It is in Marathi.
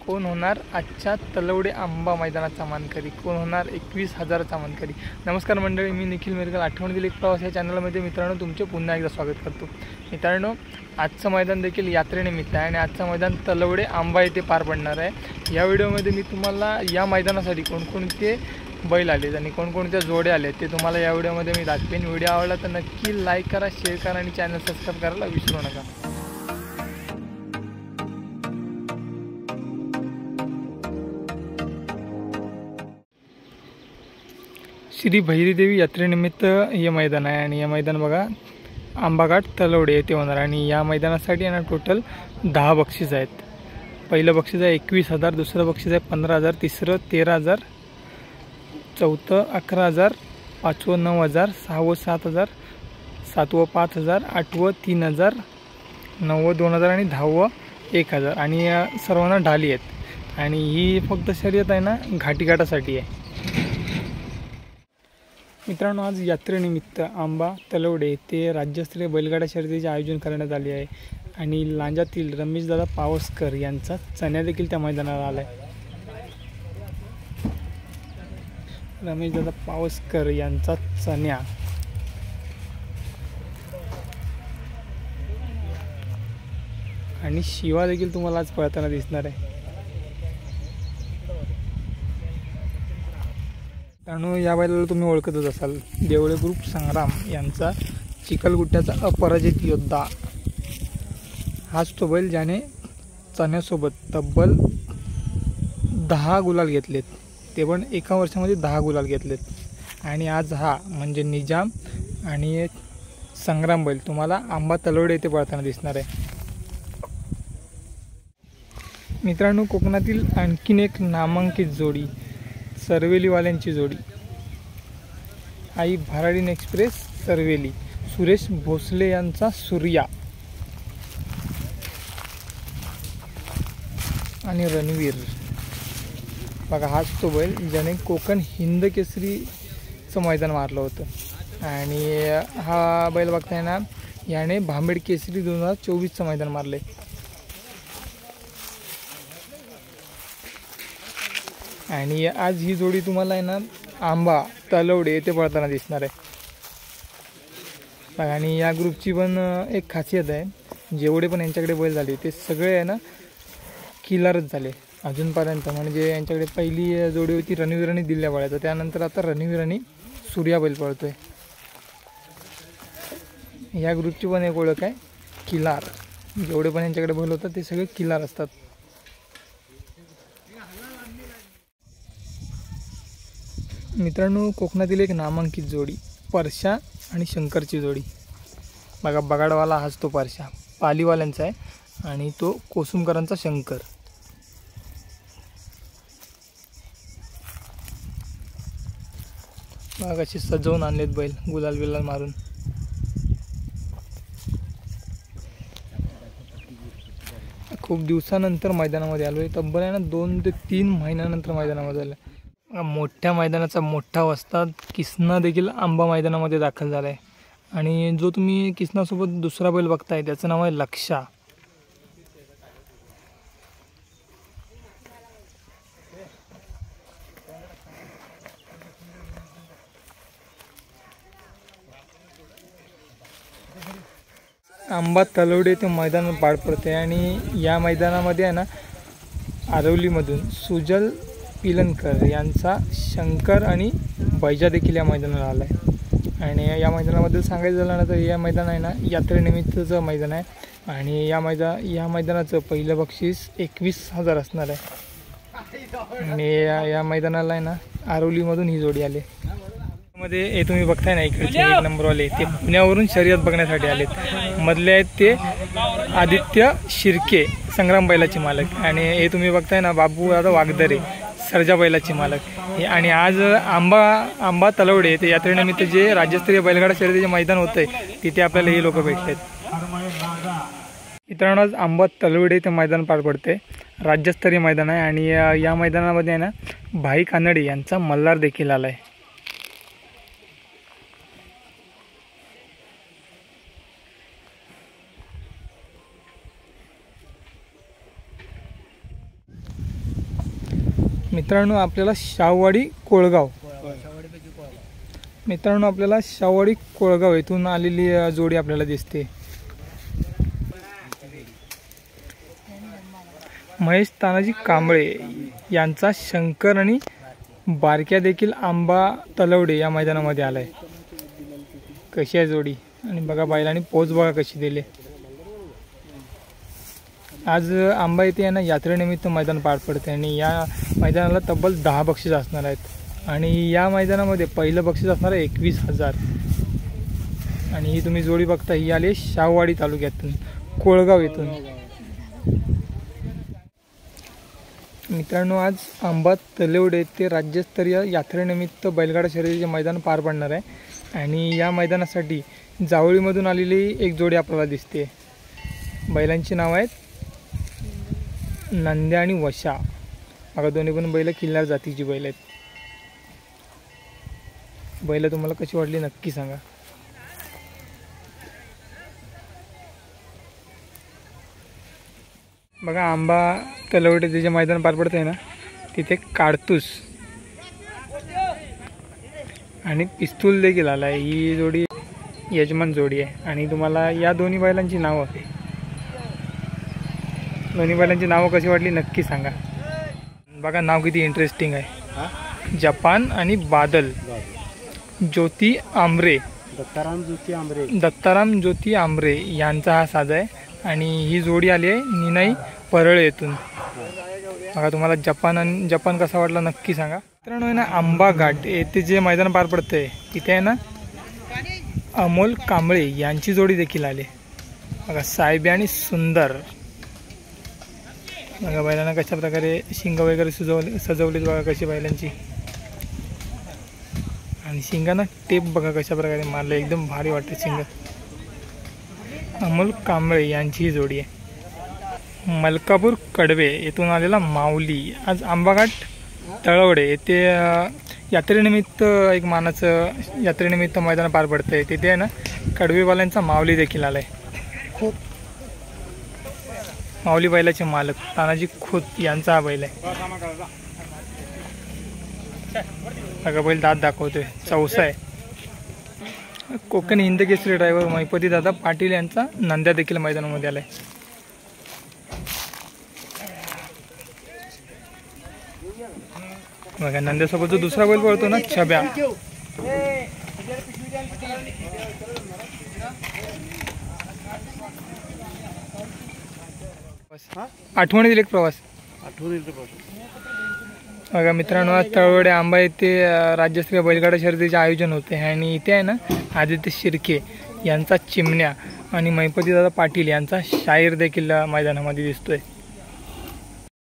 कोण होणार आजच्या तलवडे आंबा मैदानाचा मानकरी, कोण होणार 21,000चा मानकरी। नमस्कार मंडळी, मी निखिल मिरगल, आठवणीतील एक प्रवास या चॅनलमध्ये मित्रांनो तुमचे पुन्हा एकदा स्वागत करतो। मित्रांनो, आजचं मैदान देखील यात्रेनिमित्त आहे आणि आजचं मैदान तलवडे आंबा येथे पार पडणार आहे। या व्हिडिओमध्ये मी तुम्हाला या मैदानासाठी कोणकोणते बैल आलेत आणि कोणकोणत्या जोड्या आलेत ते तुम्हाला या व्हिडिओमध्ये मी दाखवेन। व्हिडिओ आवडला तर नक्की लाईक करा, शेअर करा आणि चॅनल सबस्क्राईब करायला विसरू नका। श्री भैरीदेवी यात्रेनिमित्त हे मैदान आहे आणि हे मैदान बघा आंबाघाट तलवडे येथे होणार आणि या मैदानासाठी ना टोटल 10 बक्षीस आहेत। पहिलं बक्षीस आहे 21,000, दुसरं बक्षीस आहे 15,000, तिसरं 13,000, चौथं 11,000, पाचवं 9,000, सहावं 7,000, सातवं 5,000, आठवं 3,000, नववं 2,000 आणि 10वं 1,000 आणि या सर्वांना ढाली आहेत आणि ही फक्त शर्यत आहे ना घाटीघाटासाठी आहे। मित्रांनो, आज यात्रेनिमित्त आंबा तलवडे येथे राज्यस्तरीय बैलगाडा शर्यतीचे आयोजन करण्यात आले आहे आणि लांजातील रमेशदादा पावसकर यांचा चण्या देखील त्या मैदानाला आला आहे। रमेशदादा पावसकर यांचा चण्या आणि शिवा देखील तुम्हाला आज पळताना दिसणार आहे। त्यामुळे या बैलाला तुम्ही ओळखतच असाल, देवळे ग्रुप संग्राम यांचा चिखलगुट्ट्याचा अपराजित योद्धा। हाच तो बैल ज्याने चण्यासोबत तब्बल 10 गुलाल घेतलेत, ते पण एका वर्षामध्ये 10 गुलाल घेतलेत आणि आज हा म्हणजे निजाम आणि संग्राम बैल तुम्हाला आंबा तलवडे येथे पळताना दिसणार आहे। मित्रांनो, कोकणातील आणखीन एक नामांकित जोडी सरवेलीवाल्यांची जोडी आई भराडीन एक्सप्रेस सरवेली, सुरेश भोसले यांचा सूर्या आणि रणवीर। बघा हाच तो बैल ज्याने कोकण हिंद केसरीचं मैदान मारलं होतं आणि हा बैल बघताय ना, याने भांबेड केसरी 2024चं मैदान मारले। आणि आज ही जोडी तुम्हाला आहे ना आंबा तलवडे येथे पळताना दिसणार आहे बघा। आणि या ग्रुपची पण एक खासियत आहे, जेवढे पण यांच्याकडे बैल झाले ते सगळे आहे ना किलारच झाले अजूनपर्यंत। म्हणजे यांच्याकडे पहिली जोडी होती रणवीर आणि दिल्या पळायचं, त्यानंतर आता रणवीर आणि सूर्या बैल पळतोय। या ग्रुपची पण एक ओळख आहे किलार, जेवढे पण यांच्याकडे बैल होतात ते सगळे किलार असतात। मित्रांनो, कोकणातील एक नामांकित जोडी परशा आणि शंकरची जोडी बघा। बगाडवाला हाच तो परशा पालीवाल्यांचा आहे आणि तो कोसुमकरांचा शंकर। बघा कशी सजवून आणलेत बैल गुलाल बिलाल मारून। खूप दिवसानंतर मैदानामध्ये आलो आहे, तब्बल आहे ना 2 ते 3 महिन्यानंतर मैदानामध्ये आलं। मोठ्या मैदानाचा मोठा वस्ताद किसना देखील आंबा मैदानामध्ये दाखल झाला आहे आणि जो तुम्ही किसनासोबत दुसरा बैल बघताय त्याचं नाव आहे लक्षा। आंबा तलवडे ते मैदान पार पडते आणि या मैदानामध्ये आहे ना आरवलीमधून सुजल पिलनकर यांचा शंकर आणि बैजा देखील या मैदानाला आला आहे। आणि या मैदानाबद्दल सांगायचं झालं ना तर या मैदान आहे ना यात्रेनिमित्तचं मैदान आहे आणि या मैदानाचं पहिलं बक्षीस 21,000 असणार आहे आणि या मैदानाला आहे ना आरवलीमधून ही जोडी आली मध्ये। हे तुम्ही बघताय ना इकडचे 1 नंबरवाले ते पुण्यावरून शर्यत बघण्यासाठी आलेत। मधले आहेत ते आदित्य शिर्के संग्राम बैलाचे मालक आणि हे तुम्ही बघताय ना बाबू दादा वागदरे सर्जा बैलाचे मालक। आणि आज आंबा तलवडे ते यात्रेनिमित्त जे राज्यस्तरीय बैलगाडा शर्यतीचे मैदान होतंय तिथे आपल्याला हे लोक भेटलेत। मित्रांनो, आज आंबा तलवडे ते मैदान पार पडते, राज्यस्तरीय मैदान आहे आणि या मैदानामध्ये आहे ना भाई कानडे यांचा मल्हार देखील आला आहे। मित्रांनो आपल्याला शाहूवाडी कोळगाव येथून आलेली जोडी आपल्याला दिसते। महेश तानाजी कांबळे यांचा शंकर आणि बारक्या देखील आंबा तलवडे या मैदानामध्ये आलाय। कशी आहे जोडी आणि बघा बैलांनी पोच बघा कशी दिली। आज आंबा येथे यांना यात्रेनिमित्त मैदान पार पडते आणि या मैदानाला तब्बल 10 बक्षीस असणार आहेत आणि या मैदानामध्ये पहिलं बक्षीस असणार आहे 21,000 आणि ही तुम्ही जोडी बघता ही आली शाहूवाडी तालुक्यातून कोळगाव येथून। मित्रांनो आज आंबा तलवडे ते राज्यस्तरीय यात्रेनिमित्त बैलगाडा शर्यतीचे मैदान पार पडणार आहे आणि या मैदानासाठी जावळीमधून आलेली एक जोडी आपल्याला दिसते। बैलांची नाव आहेत नंद्या आणि वशा। बघा दोन्ही पण बैल किल्लार जातीची बैल आहेत। बैल तुम्हाला कशी वाटली नक्की सांगा। बघा आंबा तलवडे जे मैदान पार पडते ना तिथे काडतूस आणि पिस्तूल देखील आला आहे। ही जोडी यजमान जोडी आहे आणि तुम्हाला या दोन्ही बैलांची नावं कशी वाटली नक्की सांगा। बघा नाव किती इंटरेस्टिंग आहे। जपान आणि बादल ज्योती आमरे दत्ताराम ज्योती आमरे यांचा हा साज आहे आणि ही जोडी आली आहे निनाई परळ येथून। बघा तुम्हाला जपान कसा वाटला नक्की सांगा। मित्रांनो आहे ना आंबा घाट येथे जे मैदान पार पडतंय तिथे आहे ना अमोल कांबळे यांची जोडी देखील आली। बघा साहेबी आणि सुंदर। बघा बैलांना कशा प्रकारे शिंग वगैरे सजवलीत बघा कशी बैलांची आणि शिंगांना टेप बघा कशा प्रकारे मारले एकदम भारी वाटते शिंग। अमोल कांबळे यांची जोडी आहे। मलकापूर कडवे येथून आलेला माऊली आज आंबाघाट तळवडे येथे यात्रेनिमित्त एक मानाचं यात्रेनिमित्त मैदान पार पडतंय तिथे आहे ना कडवेवाल्यांचा माऊली देखील आलाय। माऊली बैलाचे मालक तानाजी खोत यांचा हा बैल आहे। बघा बैल दात दाखवतोय चौसा आहे। कोकण हिंद केसरी ड्रायव्हर महिपती दादा पाटील यांचा नंद्या देखील मैदानामध्ये आलाय। बघा नंद्यासोबत जो दुसरा बैल पळतो ना छब्या आठवणीतील एक प्रवास बघा मित्रांनो आज तळवडे आंबा येथे राज्यस्तरीय बैलगाडा शर्यतीचे आयोजन होते आणि इथे आहे ना आदित्य शिर्के यांचा चिमण्या आणि महिपती दादा पाटील यांचा शाहीर देखील मैदानामध्ये दिसतोय।